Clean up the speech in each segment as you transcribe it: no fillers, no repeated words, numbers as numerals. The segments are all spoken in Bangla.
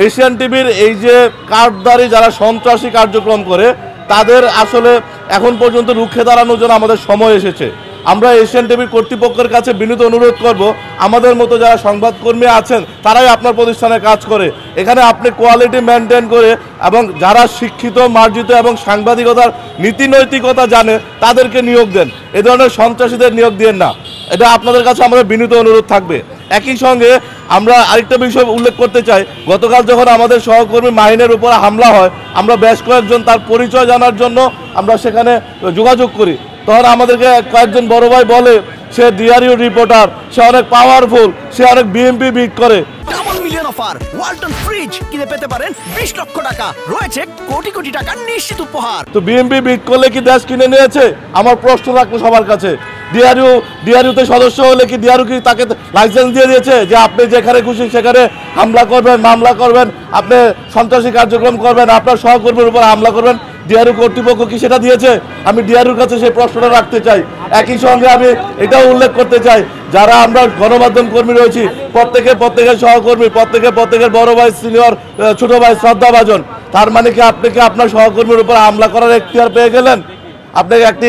এশিয়ান টিভির এই যে কার্ডধারী যারা সন্ত্রাসী কার্যক্রম করে তাদের আসলে এখন পর্যন্ত রুখে দাঁড়ানোর জন্য আমাদের সময় এসেছে। আমরা এশিয়ান টিভির কর্তৃপক্ষের কাছে বিনীত অনুরোধ করব, আমাদের মতো যারা সংবাদকর্মী আছেন তারাই আপনার প্রতিষ্ঠানে কাজ করে, এখানে আপনি কোয়ালিটি মেনটেন করে এবং যারা শিক্ষিত মার্জিত এবং সাংবাদিকতার নীতি নৈতিকতা জানে তাদেরকে নিয়োগ দেন, এ ধরনের সন্ত্রাসীদের নিয়োগ দিয়েন না। এটা আপনাদের কাছে আমাদের বিনীত অনুরোধ থাকবে। একই সঙ্গে আমরা আরেকটা বিষয় উল্লেখ করতে চাই, গতকাল যখন আমাদের সহকর্মী মাহিনের উপর হামলা হয়, আমরা বেশ কয়েকজন তার পরিচয় জানার জন্য আমরা সেখানে যোগাযোগ করি, তখন আমাদেরকে কয়েকজন বড় ভাই বলে সে ডিআরইউ রিপোর্টার, সে অনেক পাওয়ারফুল, সে অনেক বিএমপি বিট করে। Double million offer Walton fridge কিনে পেতে পারেন 20 লক্ষ টাকা, রয়েছে কোটি কোটি টাকার নিশ্চিত উপহার। তো বিএমপি বিট করলে কি দেশ কিনে নিয়েছে? আমার প্রশ্ন রাখবো সবার কাছে। ডিআরইউতে সদস্য হলে কি ডিআরইউ কি তাকে লাইসেন্স দিয়ে দিয়েছে যে আপনি যেখানে খুশি সেখানে হামলা করবেন, মামলা করবেন, আপনি সন্ত্রাসী কার্যক্রম করবেন, আপনার সহকর্মীর উপর হামলা করবেন? ডিআরইউ কর্তৃপক্ষ কি সেটা দিয়েছে? আমি ডিআরইউর কাছে সেই প্রশ্নটা রাখতে চাই। একই সঙ্গে আমি এটাও উল্লেখ করতে চাই, যারা আমরা গণমাধ্যম কর্মী রয়েছি প্রত্যেকের সহকর্মী, প্রত্যেকের বড় ভাই, সিনিয়র, ছোট ভাই শ্রদ্ধাভাজন। তার মানে কি আপনি কি আপনার সহকর্মীর উপর হামলা করার এখতিয়ার পেয়ে গেলেন? আপনি একটি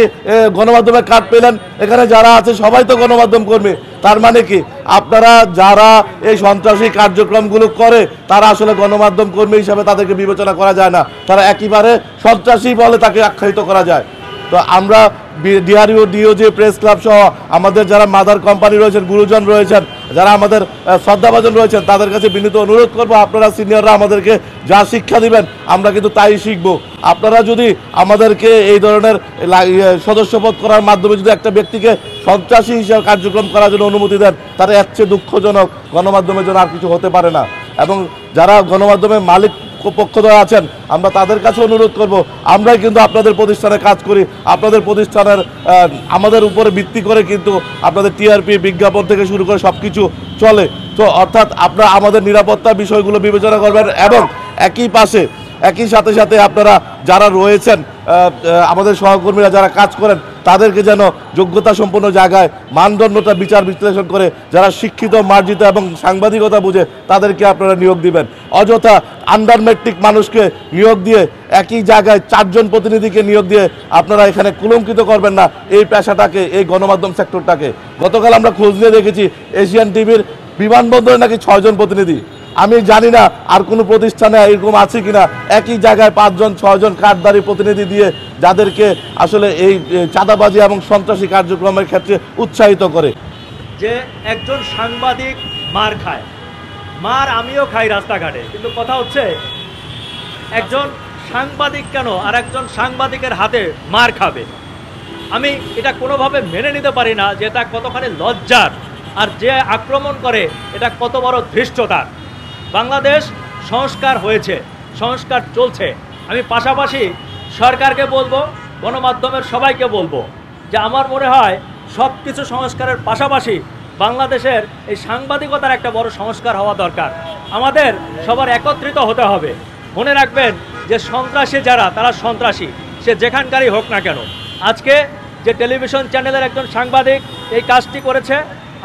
গণমাধ্যমের কার্ড পেলেন, এখানে যারা আছে সবাই তো গণমাধ্যম কর্মী। তার মানে কি আপনারা যারা এই সন্ত্রাসী কার্যক্রমগুলো করে তারা আসলে গণমাধ্যম কর্মী হিসাবে তাদেরকে বিবেচনা করা যায় না, তারা একেবারে সন্ত্রাসী বলে তাকে আখ্যায়িত করা যায়। তো আমরা ডিআরইউ, ডিওজি, প্রেস ক্লাব সহ আমাদের যারা মাদার কোম্পানি রয়েছেন, গুরুজন রয়েছেন, যারা আমাদের শ্রদ্ধাভাজন রয়েছেন, তাদের কাছে বিনীত অনুরোধ করবো, আপনারা সিনিয়ররা আমাদেরকে যা শিক্ষা দিবেন আমরা কিন্তু তাই শিখব। আপনারা যদি আমাদেরকে এই ধরনের সদস্যপদ করার মাধ্যমে যদি একটা ব্যক্তিকে সন্ত্রাসী হিসেবে কার্যক্রম করার জন্য অনুমতি দেন, তারা এর চেয়ে দুঃখজনক গণমাধ্যমের জন্য আর কিছু হতে পারে না। এবং যারা গণমাধ্যমের মালিক পক্ষধর আছেন, আমরা তাদের কাছে অনুরোধ করব, আমরাই কিন্তু আপনাদের প্রতিষ্ঠানে কাজ করি, আপনাদের প্রতিষ্ঠানের আমাদের উপরে ভিত্তি করে কিন্তু আপনাদের টিআরপি, বিজ্ঞাপন থেকে শুরু করে সব কিছু চলে। তো অর্থাৎ আপনারা আমাদের নিরাপত্তা বিষয়গুলো বিবেচনা করবেন এবং একই সাথে আপনারা যারা রয়েছেন আমাদের সহকর্মীরা যারা কাজ করেন তাদেরকে যেন যোগ্যতা সম্পন্ন জায়গায় মানদণ্ডটা বিচার বিশ্লেষণ করে যারা শিক্ষিত মার্জিত এবং সাংবাদিকতা বুঝে তাদেরকে আপনারা নিয়োগ দিবেন। অযথা আন্ডার ম্যাট্রিক মানুষকে নিয়োগ দিয়ে একই জায়গায় 4 জন প্রতিনিধিকে নিয়োগ দিয়ে আপনারা এখানে কুলঙ্কিত করবেন না এই পেশাটাকে, এই গণমাধ্যম সেক্টরটাকে। গতকাল আমরা খোঁজ নিয়ে দেখেছি এশিয়ান টিভির বিমানবন্দরে নাকি 6 জন প্রতিনিধি। আমি জানি না আর কোনো প্রতিষ্ঠানে এরকম আছে কিনা, একই জায়গায় 5 জন 6 জন কার্ডধারী প্রতিনিধি দিয়ে যাদেরকে আসলে এই চাঁদাবাজি এবং সন্ত্রাসী কার্যক্রমের ক্ষেত্রে উৎসাহিত করে। যে একজন সাংবাদিক মার খায়, মার আমিও খাই রাস্তাঘাটে, কিন্তু কথা হচ্ছে একজন সাংবাদিক কেন আর একজন সাংবাদিকের হাতে মার খাবে? আমি এটা কোনোভাবে মেনে নিতে পারি না যে এটা কতখানি লজ্জার, আর যে আক্রমণ করে এটা কত বড় ধৃষ্টতার। বাংলাদেশ সংস্কার হয়েছে, সংস্কার চলছে। আমি পাশাপাশি সরকারকে বলবো, গণমাধ্যমের সবাইকে বলবো যে আমার মনে হয় সব কিছু সংস্কারের পাশাপাশি বাংলাদেশের এই সাংবাদিকতার একটা বড় সংস্কার হওয়া দরকার। আমাদের সবার একত্রিত হতে হবে। মনে রাখবেন যে সন্ত্রাসী যারা, তারা সন্ত্রাসী, সে যেখানকারই হোক না কেন। আজকে যে টেলিভিশন চ্যানেলের একজন সাংবাদিক এই কাজটি করেছে,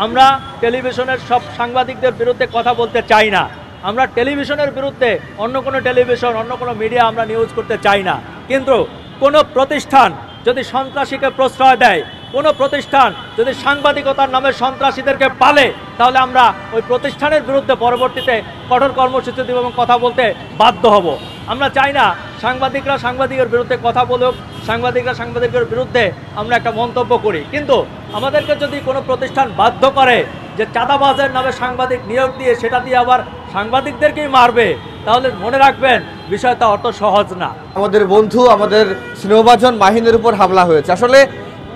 আমরা টেলিভিশনের সব সাংবাদিকদের বিরুদ্ধে কথা বলতে চাই না। আমরা টেলিভিশনের বিরুদ্ধে অন্য কোনো টেলিভিশন, অন্য কোনো মিডিয়া আমরা নিউজ করতে চাই না। কিন্তু কোনো প্রতিষ্ঠান যদি সন্ত্রাসীকে প্রশ্রয় দেয়, কোনো প্রতিষ্ঠান যদি সাংবাদিকতার নামে সন্ত্রাসীদেরকে পালে, তাহলে আমরা ওই প্রতিষ্ঠানের বিরুদ্ধে পরবর্তীতে কঠোর কর্মসূচি দেব এবং কথা বলতে বাধ্য হব। আমরা চাই না সাংবাদিকরা সাংবাদিকের বিরুদ্ধে কথা বলুক, সাংবাদিকের বিরুদ্ধে আমরা একটা মন্তব্য করি। কিন্তু আমাদেরকে যদি কোনো প্রতিষ্ঠান বাধ্য করে যে চাঁদাবাজের নামে সাংবাদিক নিয়োগ দিয়ে সেটা দিয়ে আবার সাংবাদিকদেরকেই মারবে, তাহলে মনে রাখবেন বিষয়টা অত সহজ না। আমাদের বন্ধু, আমাদের স্নেহভাজন মাহিনের উপর হামলা হয়েছে। আসলে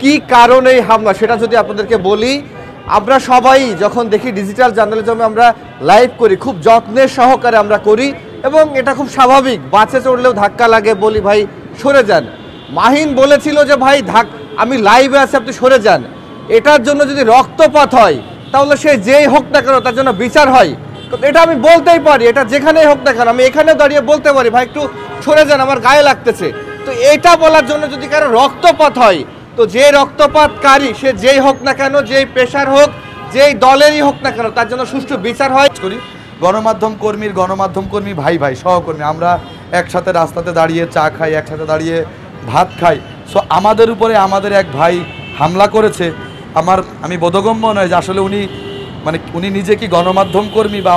কি কারণে এই হামলা সেটা যদি আপনাদেরকে বলি, আমরা সবাই যখন দেখি ডিজিটাল জার্নালিজমে আমরা লাইভ করি, খুব যত্নের সহকারে আমরা করি এবং এটা খুব স্বাভাবিক। বাসে চড়লেও ধাক্কা লাগে, বলি ভাই সরে যান। মাহিন বলেছিল যে ভাই আমি লাইভে আছি, আপনি সরে যান। এটার জন্য যদি রক্তপাত হয় তাহলে সে যেই হোক না কেন তার জন্য বিচার হয়, এটা আমি বলতেই পারি। এটা যেখানেই হোক না কেন আমি এখানেও দাঁড়িয়ে বলতে পারি ভাই একটু সরে যান, আমার গায়ে লাগতেছে। তো এটা বলার জন্য যদি কারো রক্তপাত হয়, তো যে রক্তপাতকারী সে যেই হোক না কেন, যেই পেশার হোক, যেই দলেরই হোক না কেন, তার জন্য সুষ্ঠু বিচার হয়। গণমাধ্যম কর্মী ভাই ভাই সহকর্মী, আমরা একসাথে রাস্তাতে দাঁড়িয়ে চা খাই, একসাথে দাঁড়িয়ে ভাত খাই। সো আমাদের উপরে আমাদের এক ভাই হামলা করেছে। আমি বোধগম্য নয় যে আসলে উনি নিজে কি গণমাধ্যম কর্মী বা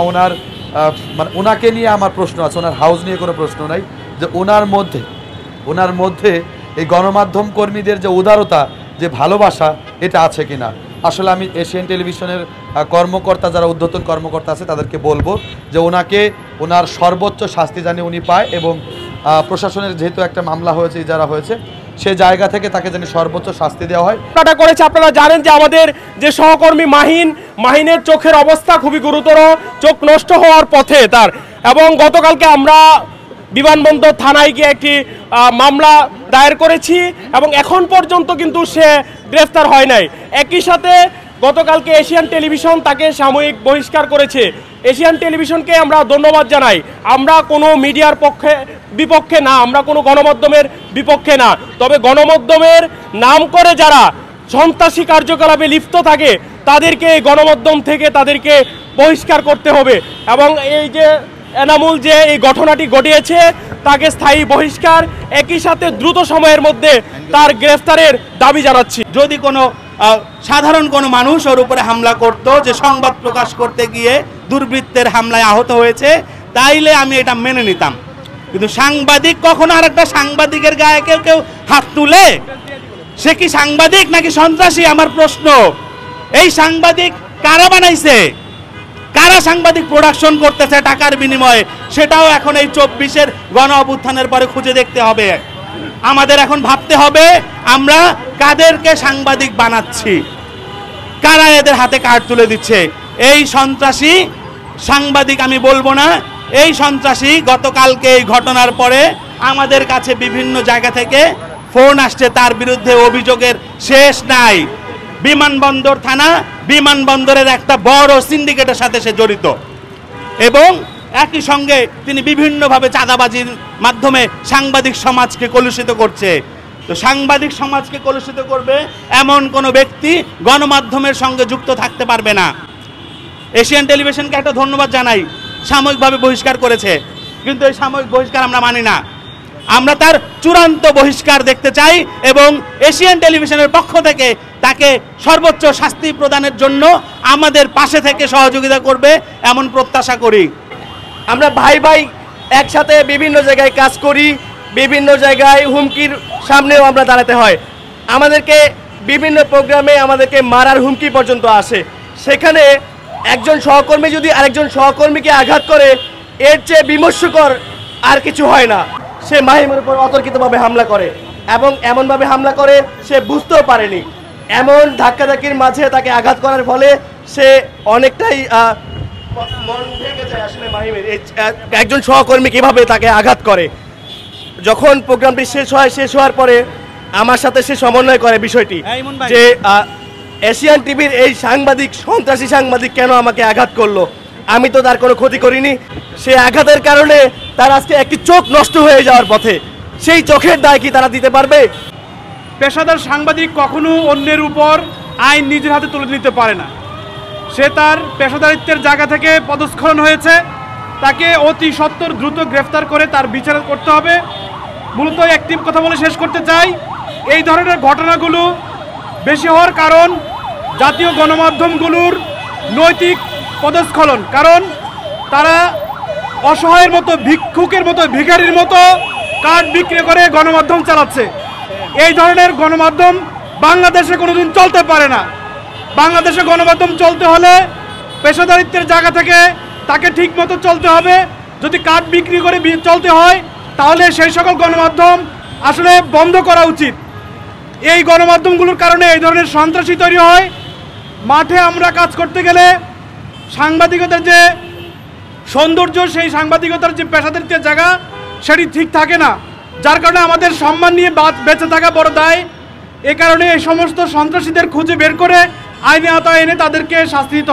ওনাকে নিয়ে আমার প্রশ্ন আছে, ওনার হাউস নিয়ে কোনো প্রশ্ন নাই, যে ওনার মধ্যে এই গণমাধ্যম কর্মীদের যে উদারতা, যে ভালোবাসা, এটা আছে কিনা। আসলে আমি এশিয়ান টেলিভিশনের কর্মকর্তা, যারা ঊর্ধ্বতন কর্মকর্তা আছে, তাদেরকে বলবো যে ওনার সর্বোচ্চ শাস্তি জানি উনি পায়, এবং প্রশাসনের যেহেতু একটা মামলা হয়েছে, যারা হয়েছে, সেই জায়গা থেকে তাকে যেন সর্বোচ্চ শাস্তি দেওয়া হয়। করেছে আপনারা জানেন যে আমাদের যে সহকর্মী মাহিনের চোখের অবস্থা খুবই গুরুতর, চোখ নষ্ট হওয়ার পথে তার, এবং গতকালকে আমরা বিমানবন্দর থানায় গিয়ে একটি মামলা দায়ের করেছি এবং এখন পর্যন্ত কিন্তু সে গ্রেফতার হয় নাই। একই সাথে গতকালকে এশিয়ান টেলিভিশন তাকে সাময়িক বহিষ্কার করেছে। এশিয়ান টেলিভিশনকে আমরা ধন্যবাদ জানাই। আমরা কোনো মিডিয়ার বিপক্ষে না, আমরা কোনো গণমাধ্যমের বিপক্ষে না, তবে গণমাধ্যমের নাম করে যারা সন্ত্রাসী কার্যকলাপে লিপ্ত থাকে তাদেরকে এই গণমাধ্যম থেকে তাদেরকে বহিষ্কার করতে হবে, এবং এই যে এনামুল যে এই ঘটনাটি ঘটিয়েছে তাকে স্থায়ী বহিষ্কার, একই সাথে দ্রুত সময়ের মধ্যে তার গ্রেফতারের দাবি জানাচ্ছি। যদি কোনো সাধারণ কোনো মানুষ ওর উপরে হামলা করত, যে সংবাদ প্রকাশ করতে গিয়ে দুর্বৃত্তের হামলায় আহত হয়েছে, তাইলে আমি এটা মেনে নিতাম। কিন্তু সাংবাদিক, কখনো আর একটা সাংবাদিকের গায়ে কেউ হাত তুলে? সে কি সাংবাদিক নাকি সন্ত্রাসী? আমার প্রশ্ন। এই সাংবাদিক কারা বানাইছে? কারা সাংবাদিক প্রোডাকশন করতেছে টাকার বিনিময়ে? সেটাও এখন এই 24-এর গণ অভ্যুত্থানের পরে খুঁজে দেখতে হবে। আমাদের এখন ভাবতে হবে আমরা কাদেরকে সাংবাদিক বানাচ্ছি, কারা এদের হাতে কার্ড তুলে দিচ্ছে। এই সন্ত্রাসী সাংবাদিক আমি বলবো না, এই সন্ত্রাসী গতকালকে এই ঘটনার পরে আমাদের কাছে বিভিন্ন জায়গা থেকে ফোন আসছে, তার বিরুদ্ধে অভিযোগের শেষ নাই। বিমানবন্দর থানা, বিমানবন্দরের একটা বড় সিন্ডিকেটের সাথে সে জড়িত, এবং একই সঙ্গে তিনি বিভিন্নভাবে চাঁদাবাজির মাধ্যমে সাংবাদিক সমাজকে কলুষিত করছে। তো সাংবাদিক সমাজকে কলুষিত করবে এমন কোনো ব্যক্তি গণমাধ্যমের সঙ্গে যুক্ত থাকতে পারবে না। এশিয়ান টেলিভিশনকে একটা ধন্যবাদ জানাই, সাময়িকভাবে বহিষ্কার করেছে, কিন্তু এই সাময়িক বহিষ্কার আমরা মানি না। আমরা তার চূড়ান্ত বহিষ্কার দেখতে চাই, এবং এশিয়ান টেলিভিশনের পক্ষ থেকে তাকে সর্বোচ্চ শাস্তি প্রদানের জন্য আমাদের পাশে থেকে সহযোগিতা করবে এমন প্রত্যাশা করি। আমরা ভাই ভাই একসাথে বিভিন্ন জায়গায় কাজ করি, বিভিন্ন জায়গায় হুমকির সামনেও আমরা দাঁড়াতে হয়। আমাদেরকে বিভিন্ন প্রোগ্রামে আমাদেরকে মারার হুমকি পর্যন্ত আসে। সেখানে একজন সহকর্মী যদি আরেকজন সহকর্মীকে আঘাত করে, এর চেয়ে বিমর্ষকর আর কিছু হয় না। সে মাহিমের উপর অতর্কিতভাবে হামলা করে, এবং এমনভাবে হামলা করে সে বুঝতেও পারেনি। এমন ধাক্কাধাক্কির মাঝে তাকে আঘাত করার ফলে সে অনেকটাই মন ভেঙে যায়। আসলে মাহিমের একজন সহকর্মী কিভাবে তাকে আঘাত করে। যখন প্রোগ্রামটি শেষ হওয়ার পরে আমার সাথে সে সমন্বয় করে বিষয়টি, যে এশিয়ান টিভির এই সাংবাদিক, সন্ত্রাসী সাংবাদিক কেন আমাকে আঘাত করলো, আমি তো তার কোনো ক্ষতি করিনি। সে আঘাতের কারণে তার আজকে একটি চোখ নষ্ট হয়ে যাওয়ার পথে, সেই চোখের দায় কি তারা দিতে পারবে? পেশাদার সাংবাদিক কখনো অন্যের উপর আইন নিজের হাতে তুলে নিতে পারে না। সে তার পেশাদারিত্বের জায়গা থেকে পদস্খলন হয়েছে, তাকে অতি সত্বর দ্রুত গ্রেফতার করে তার বিচার করতে হবে। মূলত একটি কথা বলে শেষ করতে চাই, এই ধরনের ঘটনাগুলো বেশি হওয়ার কারণ জাতীয় গণমাধ্যমগুলোর নৈতিক পদস্খলন। কারণ তারা অসহায়ের মতো, ভিক্ষুকের মতো, ভিখারির মতো কার্ড বিক্রি করে গণমাধ্যম চালাচ্ছে। এই ধরনের গণমাধ্যম বাংলাদেশে কোনোদিন চলতে পারে না। বাংলাদেশে গণমাধ্যম চলতে হলে পেশাদারিত্বের জায়গা থেকে তাকে ঠিক মতো চলতে হবে। যদি কার্ড বিক্রি করে চলতে হয় তাহলে সেই সকল গণমাধ্যম আসলে বন্ধ করা উচিত। এই গণমাধ্যমগুলোর কারণে এই ধরনের সন্ত্রাসী তৈরি হয়। মাঠে আমরা কাজ করতে গেলে সাংবাদিকতার যে সৌন্দর্য, সেই সাংবাদিকতার যে পেশাদারিত্বের জায়গা, সেটি ঠিক থাকে না, যার কারণে আমাদের সম্মান নিয়ে বেঁচে থাকা বড় দায়। এ কারণে এই সমস্ত সন্ত্রাসীদের খুঁজে বের করে আইনে আওতায় এনে তাদেরকে শাস্তি দিতে